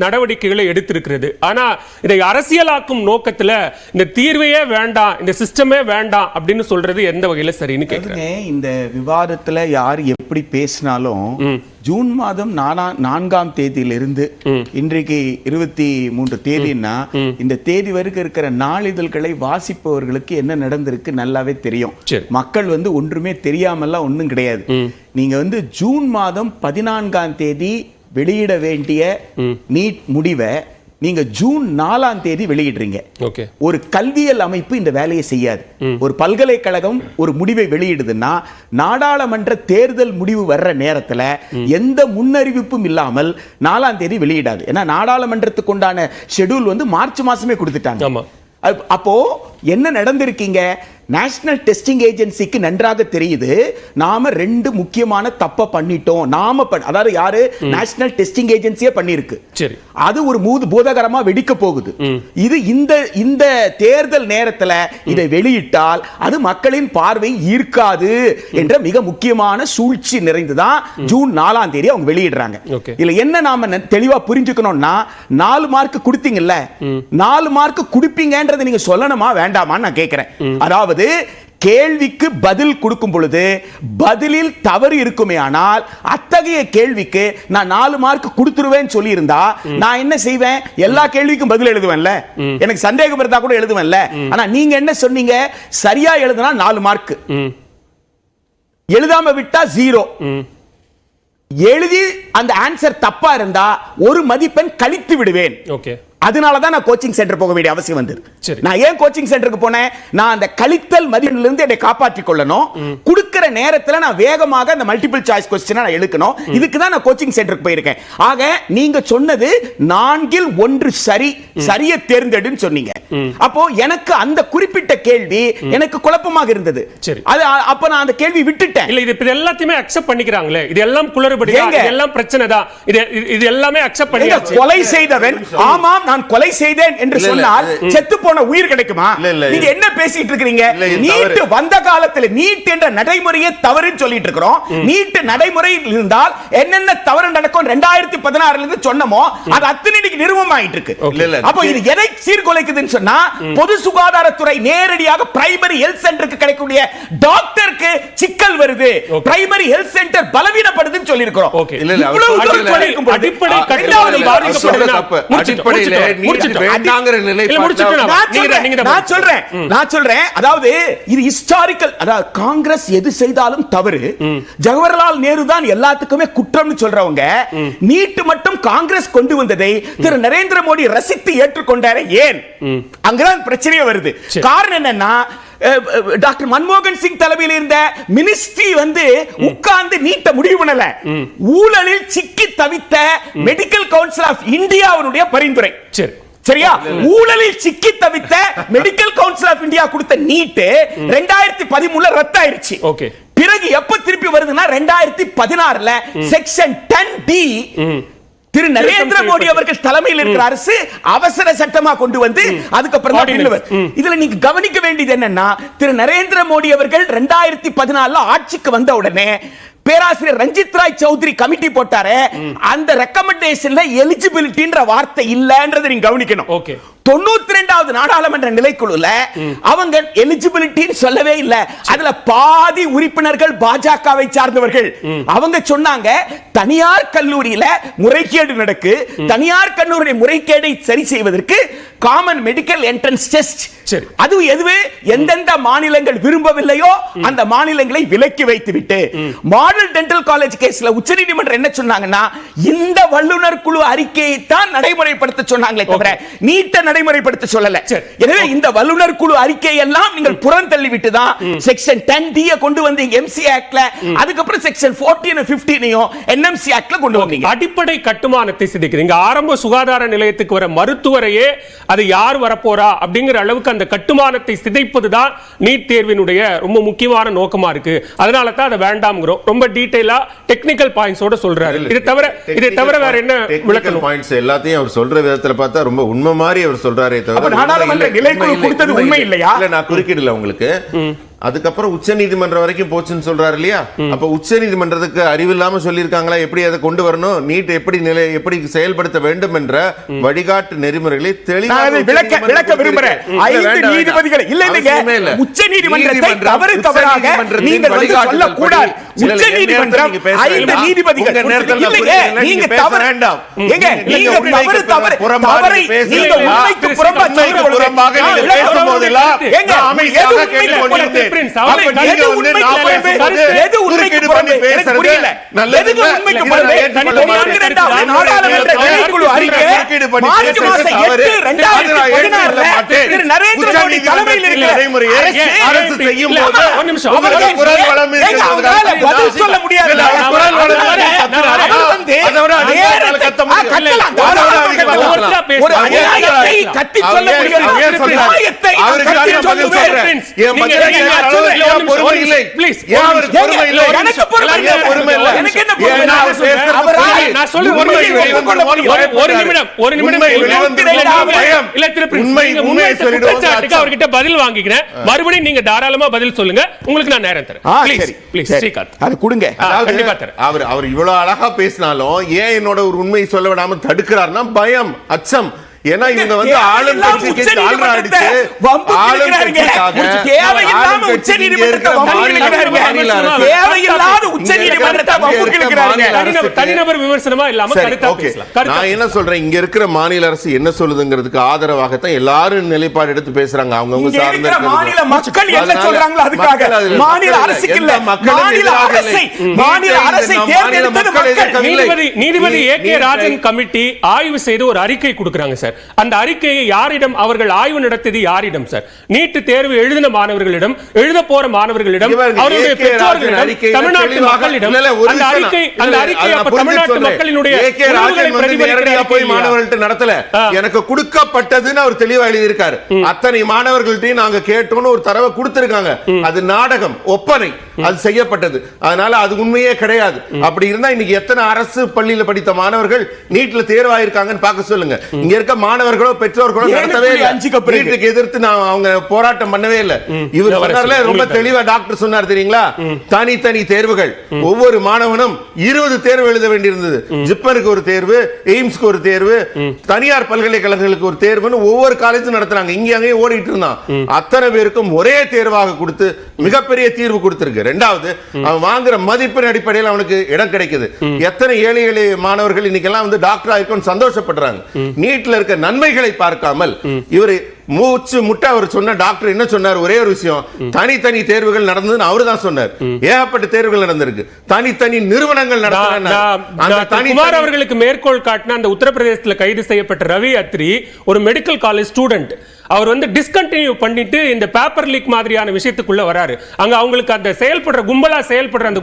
நடவடிக்கைகளை எடுத்திருக்கிறது. ஆனா இதை அரசியலாக்கும் நோக்கத்துல இந்த தீர்வையே வேண்டாம், இந்த சிஸ்டமே வேண்டாம் அப்படின்னு சொல்றது எந்த வகையில சரின்னு கேக்குறேன். இந்த விவாதத்துல யார் எப்படி பேசினாலும் ஜூன் மாதம் 4ஆம் தேதியிலிருந்து இன்றைக்கு 23 தேதினா இந்த தேதி வரைக்கும் இருக்கிற நாளிதழ்களை வாசிப்பவர்களுக்கு என்ன நடந்திருக்கு நல்லாவே தெரியும். மக்கள் ஒன்றுமே தெரியாமல்லாம் ஒன்றும் கிடையாது. நீங்க ஜூன் மாதம் 14ஆம் தேதி வெளியிட வேண்டிய நீட் முடிவை நீங்க ஜூன் 4ஆம் தேதி வெளியிடுறீங்க. ஒரு கல்வியல் அமைப்பு இந்த வேலையை செய்யாது. ஒரு பல்கலைக்கழகம் ஒரு முடிவை வெளியிடுதுன்னா நாடாளுமன்ற தேர்தல் முடிவு வர்ற நேரத்தில் எந்த முன்னறிவிப்பும் இல்லாமல் 4ஆம் தேதி வெளியிடாது. ஏன்னா நாடாளுமன்றத்துக்கு உண்டான ஷெட்யூல் மார்ச் மாசமே கொடுத்துட்டாங்க. அப்போ என்ன நடந்திருக்கீங்க? நேஷனல் டெஸ்டிங் ஏஜென்சிக்கு நன்றாக தெரியுது நாம 2 முக்கியமான தப்ப பண்ணிட்டோம். அதாவது யாரு? நேஷனல் டெஸ்டிங் ஏஜென்சியே பண்ணிருக்கு. அது ஒரு பூதகரமா வெடிக்க போகுது. இது இந்த தேர்தல் நேரத்தில் இதை வெளியிட்டால் அது மக்களின் பார்வை ஈர்க்காது என்ற மிக முக்கியமான சூழ்ச்சி நிறைந்துதான் ஜூன் 4ஆம் தேதி அவங்க வெளியிடுறாங்க. இதுல என்ன நாம தெளிவா புரிஞ்சுக்கணும்னா 4 மார்க் கொடுத்தீங்கல்ல, 4 மார்க் கொடுப்பீங்கன்றதை நீங்க சொல்லணுமா வேண்டாமான்னு நான் கேட்கிறேன். அதாவது கேள்விக்கு பதில் கொடுக்கும் பொழுது பதிலில் தவறு இருக்குமே ஆனால் அத்தகைய கேள்விக்கு நான் 4 மார்க் கொடுத்துருவேன் சொல்லி இருந்தா நான் என்ன செய்வேன்? எல்லா கேள்விக்கும் பதில் எழுதுவேன்ல, எனக்கு சந்தேகம் இருந்தா கூட எழுதுவேன்ல. ஆனா நீங்க என்ன சொன்னீங்க? சரியா எழுதுனா 4 மார்க், எழுதாம விட்டா 0. எழுதி அந்த ஆன்சர் தப்பா இருந்தா 1 மதிப்பெண் கழித்து விடுவேன். அதனாலதான் நான் கோச்சிங் சென்டர் போக வேண்டிய அவசியம் வந்தது. நான் ஏன் கோச்சிங் சென்டருக்கு போனேன்? நான் அந்த கழித்தல் மதிப்பெண்ணிலிருந்து என்னை காப்பாற்றிக் கொள்ளணும். கொடுக்கிற நேரத்தில் நான் வேகமாக அந்த மல்டிபிள் சாய்ஸ் கொஸ்டினை நான் எழுக்கணும். இதுக்கு தான் நான் கோச்சிங் சென்டருக்கு போயிருக்கேன். ஆக நீங்க சொன்னது 4இல் 1 சரி, சரியை தேர்ந்தெடுன்னு சொன்னீங்க. அப்போ எனக்கு அந்த குறிப்பிட்ட கேள்வி எனக்கு குழப்பமாக இருந்தது. அது அப்ப நான் அந்த கேள்வி விட்டுட்டேன். இல்ல இது எல்லாத்தையுமே அக்செப்ட் பண்ணிக்கிறாங்களே, இது எல்லாம் குளறுபடி, இதெல்லாம் பிரச்சனை தான், இது எல்லாமே அக்செப்ட் பண்ணியாச்சு. கொலை செய்தவன் ஆமாம் நான் கொலை செய்தேன் என்று சொன்னால் செத்து போன உயிர் கிடைக்குமா? நீங்க என்ன பேசிட்டு இருக்கீங்க? நீட் வந்த காலத்தில் நீட் என்ற நடைமுறையே தவறுன்னு சொல்லிட்டு இருக்கிறோம். நீட் நடைமுறையில் இருந்தால் என்னென்ன தவறு நடக்கும் 2016 இருந்து சொன்னமோ அது அத்தனைக்கு நிறுவனமாயிட்டு இருக்கு. அப்போ இது எதை சீர்குலைக்குதுன்னு சொன்னா பொது சுகாதாரத்துறை நேரடியாக பிரைமரி ஹெல்த் சென்டருக்கு கிடைக்கக்கூடிய டாக்டருக்கு சிக்கல் வருது. பிரைமரி ஹெல்த் சென்டர் பலவீனப்படுதுன்னு சொல்லி இருக்கிறோம். காங்கிரஸ் எது செய்தாலும் தவறு, ஜவஹர்லால் நேரு தான் எல்லாத்துக்குமே குற்றம் சொல்றவங்க நீட் மட்டும் காங்கிரஸ் கொண்டு வந்ததை திரு நரேந்திர மோடி ரசித்து ஏற்றுக்கொண்டாரே, ஏன்? அங்கதான் பிரச்சனையே வருது. காரணம் என்னன்னா டாக்டர் மன்மோகன் சிங் தலைமையில் இருந்த மினிஸ்ட்ரி உட்கார்ந்து நீட்ட முடிவு பண்ணல. ஊழலில் சிக்கி தவித்த மெடிக்கல் கவுன்சில் ஆஃப் இந்தியாவுடைய பரிந்துரை. சரியா? ஊழலில் சிக்கி தவித்த மெடிக்கல் கவுன்சில் ஆஃப் இந்தியா கொடுத்த நீட் 2013 ரத்து ஆயிருச்சு. பிறகு எப்ப திருப்பி வருதுன்னா 2016 செக்ஷன் 10D திரு நரேந்திர மோடி அவர்கள் தலைமையில் இருக்கிற அரசு அவசர சட்டமா கொண்டு வந்து அதுக்கப்புறம் இதுல நீங்க கவனிக்க வேண்டியது என்னன்னா திரு நரேந்திர மோடி அவர்கள் 2014 ஆட்சிக்கு வந்த உடனே பேராசிரியர் ரஞ்சித் ராய் சௌத்ரி கமிட்டி போட்டாரு. அந்த ரெக்கமெண்டேஷன்ல எலிஜிபிலிட்டின்ற வார்த்தை இல்லன்றதை நீங்க கவனிக்கணும். 92வது நாடாளுமன்ற நிலைக்குழுல அவங்க எலிஜிபிலிட்டி சொல்லவே இல்ல. அதுல பாதி உறுப்பினர்கள் பாஜகவை சார்ந்தவர்கள். அவங்க சொன்னாங்க தனியார் கல்லூரியில முறைகேடு நடக்கு, தனியார் கல்லூரி முறைகேடை சரி செய்வதற்கு காமன் மெடிக்கல் என்ட்ரன்ஸ் டெஸ்ட், அது எதுவே எந்தெந்த மாநிலங்கள் விரும்பவில்லையோ அந்த மாநிலங்களை விலக்கி வைத்துவிட்டு மாடல் டென்டல் காலேஜ் கேஸ்ல உச்சநீதிமன்றம் என்ன சொன்னாங்கன்னா இந்த வல்லுநர் குழு அறிக்கையை தான் நடைமுறைப்படுத்த சொன்னாங்களே தவிர நீட்ட நடைமுறைப்படுத்த சொல்லல. எனவே இந்த வல்லுநர் குழு அறிக்கை எல்லாம் நீங்கள் புறம் தள்ளிவிட்டு தான் செக்ஷன் 10D கொண்டு வந்தீங்க எம்சி ஆக்ட்ல. அதுக்கப்புறம் செக்ஷன் 14 15 என்எம்சி ஆக்ட்ல கொண்டு வந்தீங்க. அடிப்படை கட்டுமானத்தை சிதைக்கிறீங்க. ஆரம்ப சுகாதார நிலையத்துக்கு வர மருத்துவரையே அது யார் வரப்போறா அப்படிங்கிற அளவுக்கு அந்த கட்டுமானத்தை சிதைப்பதுதான் நீட் தேர்வினுடைய ரொம்ப முக்கியமான நோக்கமா இருக்கு. அதனால தான் அதை வேண்டாம்ங்கிறோம். ரொம்ப டீடைலா டெக்னிக்கல் பாயிண்ட்ஸோட சொல்றாரு. இதை தவிர வேற என்ன விளக்கணும்? பாயிண்ட்ஸ் எல்லாத்தையும் அவர் சொல்ற விதத்துல பார்த்தா ரொம்ப உண்மை மாதிரி அவர் சொல்றாரே தவிர நாடாளுமன்ற நிலைக்குழு கொடுத்தது உண்மை இல்லையா? நான் குறுக்கிடல உங்களுக்கு. அதுக்கப்புறம் உச்ச நீதிமன்றம் வரைக்கும் போச்சுன்னு சொல்றாரு இல்லையா? அப்ப உச்ச நீதிமன்றத்துக்கு அறிவில்லாம சொல்லியிருக்காங்களா எப்படி அதை கொண்டு வரணும், நீட் எப்படி செயல்படுத்த வேண்டும் என்ற வழிகாட்டு நெறிமுறைகளை தெளிவாக விளக்க விரும்புறேன். 5 நீதிபதிகள் இல்ல உச்ச நீதிமன்றத்தை தவறாக நீங்கள் சொல்லக்கூடாது. உச்ச நீதிமன்றம் 5 நீதிபதிகள் நீங்க தவறு வேண்டாம். எங்க நீங்க தவறு தவறை நீங்க உண்மைக்கு புறம்பாக நீங்க பேசும்போதெல்லாம் எங்க அமைதியாக கேட்டுக்கொண்டிருந்தேன். எது உண்மைக்கு புறம்பு எனக்கு புரியல. எது உண்மைக்கு புறம்பு? 12வது நாடாளுமன்ற நிலைக்குழு அறிக்கை மார்ச் மாதம் 8 2016 திரு நரேந்திர மோடி தலைமையில் இருக்கிற அரசு செய்யும் போது அவர்கள் குரல் வளம் இருக்கிறது. பதில் சொல்ல முடியாது. குரல் வளம் ஒரு அநியாயத்தை கத்தி சொல்ல முடியாது. நியாயத்தை கத்தி சொல்ல அவர்கிட்ட பதில் வாங்கிக்கிறேன். மறுபடியும் நீங்க தாராளமா பதில் சொல்லுங்க. உங்களுக்கு நான் நேரம் தரேன். அது கொடுங்க. அவர் இவ்வளவு அழகா பேசினாலும் ஏன் என்னோட ஒரு உண்மையை சொல்ல விடாம தடுக்கிறார்னா பயம், அச்சம். ஏன்னா இவங்க வந்து ஆளும் கட்சிக்கு கால்ரா அடிச்சு ஆளும் கட்சிக்காக தேவையில்லாம உச்ச நீதிமன்றத்தை தனிநபர் விமர்சனமா இல்லாம கருத்தா பேசலாம். நான் என்ன சொல்றேன், இங்க இருக்கிற மாநில அரசு என்ன சொல்லுதுங்கிறதுக்கு ஆதரவாகத்தான் எல்லாரும் நிலைப்பாடு எடுத்து பேசுறாங்க. அவங்க சார்ந்த மாநில மக்கள் என்ன சொல்றாங்களோ அதுக்காக மாநில அரசுக்கு இல்ல, மாநில அரசை தேர்ந்தெடுத்தது மக்கள். நீதிபதி ஏ.கே. ராஜன் கமிட்டி ஆய்வு செய்து ஒரு அறிக்கை கொடுக்கறாங்க சார். அந்த அறிக்கையை யாரிடம் அவர்கள் ஆய்வு நடத்தியது யாரிடம் சார்? நீட் தேர்வு எழுதின மாணவர்களிடம், எழுத போற மாணவர்களிடம், அவருடைய பெற்றோர்களிடம், தமிழ்நாட்டு மக்களிடம். அந்த அறிக்கை அப்ப தமிழ்நாட்டு மக்களினுடைய போய் மாணவர்கள்ட்ட நடத்தல, எனக்கு கொடுக்கப்பட்டதுன்னு அவர் தெளிவா எழுதி இருக்காரு. அத்தனை மாணவர்கள்ட்டையும் நாங்க கேட்டோம்னு ஒரு தரவை கொடுத்திருக்காங்க. அது நாடகம், ஒப்பனை, அது செய்யப்பட்டது. அதனால அது உண்மையே கிடையாது. அப்படி இருந்தா இன்னைக்கு எத்தனை அரசு பள்ளியில படித்த மாணவர்கள் நீட்ல தேர்வாயிருக்காங்கன்னு பார்க்க சொல்லுங்க. இங்க இருக்க மாணவர்களோ பெற்றோர்களோ நடத்தவே இல்லை. நீட்டுக்கு எதிர்த்து அவங்க போராட்டம் பண்ணவே இல்லை. இவர் சொன்னார்ல, ரொம்ப தெளிவா டாக்டர் சொன்னார் தெரியுங்களா? தனித்தனி தேர்வுகள், ஒவ்வொரு மாணவனும் 20 தேர்வு எழுத வேண்டியிருந்தது. ஜிப்மருக்கு ஒரு தேர்வு, எய்ம்ஸ்க்கு ஒரு தேர்வு, தனியார் பல்கலைக்கழகங்களுக்கு ஒரு தேர்வுன்னு ஒவ்வொரு காலேஜும் நடத்துறாங்க. இங்க அங்கேயே ஓடிட்டு இருந்தான். அத்தனை பேருக்கும் ஒரே தேர்வாக கொடுத்து மிகப்பெரிய தீர்வு கொடுத்திருக்கு. இரண்டாவது, அவன் வாங்குற மதிப்பின் அடிப்படையில் அவனுக்கு இடம் கிடைக்குது. எத்தனை ஏழை ஏழை மாணவர்கள் இன்னைக்கெல்லாம் வந்து டாக்டர் ஆயிருக்கும் சந்தோஷப்படுறாங்க. நீட்ல இருக்க நன்மைகளை பார்க்காமல் இவர் மூச்சு முட்டை அவர் சொன்ன டாக்டர் என்ன சொன்னார்? ஒரே ஒரு விஷயம், தனித்தனி தேர்வுகள் நடந்ததுன்னு அவரு தான் சொன்னார். ஏகப்பட்ட தேர்வுகள் நடந்திருக்கு, தனித்தனி நிறுவனங்கள் குமார் அவர்களுக்கு மேற்கோள் காட்டின அந்த உத்தரப்பிரதேசத்தில் கைது செய்யப்பட்ட ரவி அத்ரி ஒரு மெடிக்கல் காலேஜ் ஸ்டூடெண்ட். அவர் வந்து டிஸ்கண்டினியூ பண்ணிட்டு இந்த பேப்பர் லீக் மாதிரியான விஷயத்துக்குள்ள வராரு. அங்க அவங்களுக்கு அந்த செயல்படுற கும்பலா செயல்படுற அந்த